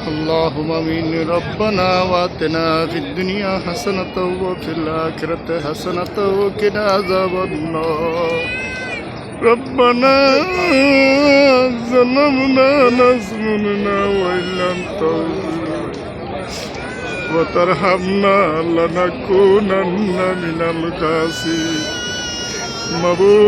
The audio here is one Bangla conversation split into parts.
اللهم آمين ربنا وآتنا في الدنيا حسنة وفي الآخرة حسنة وقنا عذاب النار ربنا ظلمنا أنفسنا وإن لم تغفر وترحمنا لنكونن من الخاسرين মাবুদ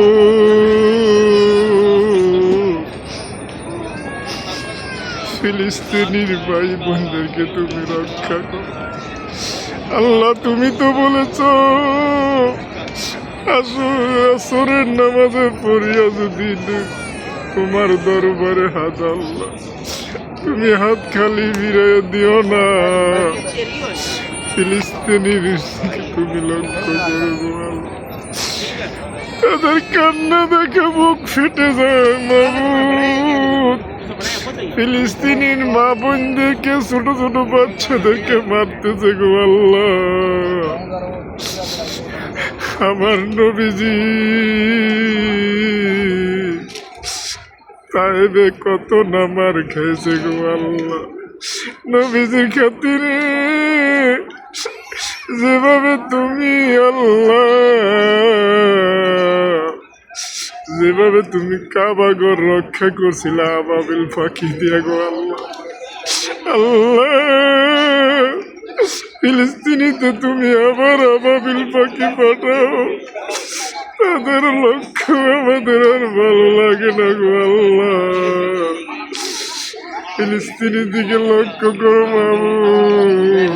ফিলিস্তিনির ভাই বোনদেরকে তুমি রক্ষা করো আল্লাহ। তুমি তো বলেছ আসরের নামাজে পড়িয়া যদি তোমার দরবারে হাত আল্লাহ তুমি হাত খালি ফিরাইয়া দিও না। ফিলিস্তিনির তুমি লক্ষ্য করবো তাদের কান্না দেখে বুক ফেটে যায় মাবুদ। ফিলিস্তিনির মা বোনদেরকে ছোট ছোট বাচ্চাদেরকে মারতেছে গো আল্লাহ। আমার নবীজি তাইবে কত নামার খেয়েছে গো আল্লাহ। নবীজির খাতিরে যেভাবে তুমি আল্লাহ যেভাবে তুমি কাবাগর রক্ষা করছিলে আবাবিল পাখি দিয়া গো আল্লাহ। আল্লাহ ফিলিস্তিনিতে তুমি আবার আবাবিল পাখি পাঠাও। তাদের লক্ষ্য আমাদের আর ভালো লাগে না গো আল্লাহ। ফিলিস্তিনির দিকে লক্ষ্য করো মাবুদ,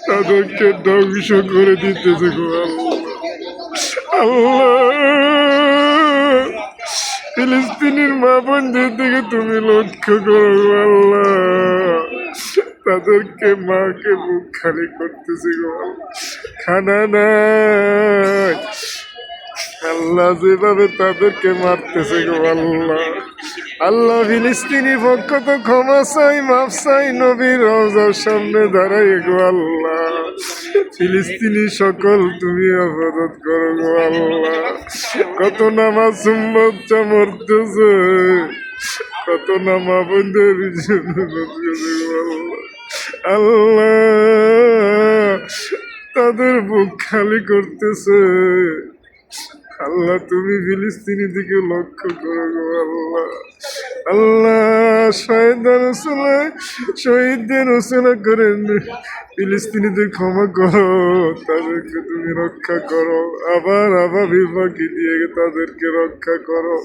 তাদেরকে ধ্বংস করে দিতেছে গো আল্লাহ। আল্লাহ ফিলিস্তিনির মা বোনদের দিকে তুমি লক্ষ্য করো গো আল্লাহ। তাদেরকে মাকে মুখ খালি করতেছে গো আল্লাহ, খানা নাই আল্লাহ। যেভাবে তাদেরকে মারতেছে গো আল্লাহ। আল্লাহ ফিলিস্তিনি পক্ষ তো ক্ষমা চাই, মাফ চাই, নবীর রওজার সামনে দাঁড়াই গো আল্লাহ। ফিলিস্তিনি সকল তুমি আবাদত করো গো আল্লাহ। কত নামাজ সুম্মত মরতেছে, কত নামা বন্ধের আল্লাহ। তাদের বুক খালি করতেছে আল্লাহ। তুমি ফিলিস্তিনি দিকে লক্ষ্য করো গো আল্লাহ। আল্লাহ শহীদদের রচনা করেন ফিলিস্তিনিদের ক্ষমা করো, তাদেরকে তুমি রক্ষা করো। আবার বিভাগী দিয়ে তাদেরকে রক্ষা করো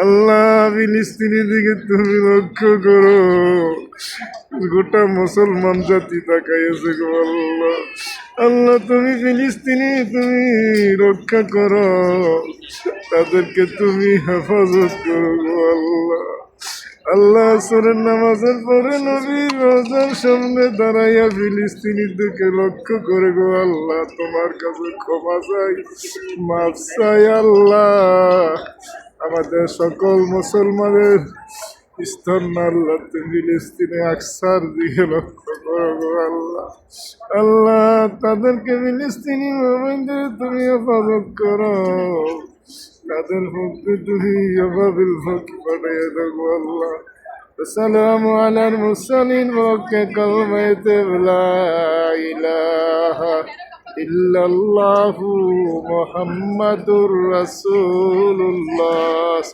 আল্লাহ। ফিলিস্তিনি দিকে তুমি লক্ষ্য করো। গোটা মুসলমান জাতি তাকাইছে গো আল্লাহ। আল্লাহ তুমি ফিলিস্তিনি তুমি রক্ষা করো, তাদেরকে তুমি হেফাজত করো গো আল্লাহ। আল্লাহ আসরের নামাজের পরে নবীর রওজার সামনে দাঁড়াইয়া ফিলিস্তিনির দিকে লক্ষ্য করে গো আল্লাহ তোমার কাছে ক্ষমা চাই, মাফ চাই আল্লাহ। আমাদের সকল মুসলমানের স্তর আল্লাহ তুমি ফিলিস্তিনে আকসার দিকে লক্ষ্য করো গো আল্লাহ। আল্লাহ তাদেরকে ফিলিস্তিনি মোমেনদের তুমি হেফাজত করো, তাদের পক্ষে তুমি আবাবিল পাখি পাঠিয়ে দেবো আল্লাহ। আসসালামু আলাল মুরসালিন ওয়াকে কালমাইতে লা ইলাহা ইল্লাল্লাহু মুহাম্মাদুর রাসূলুল্লাহ।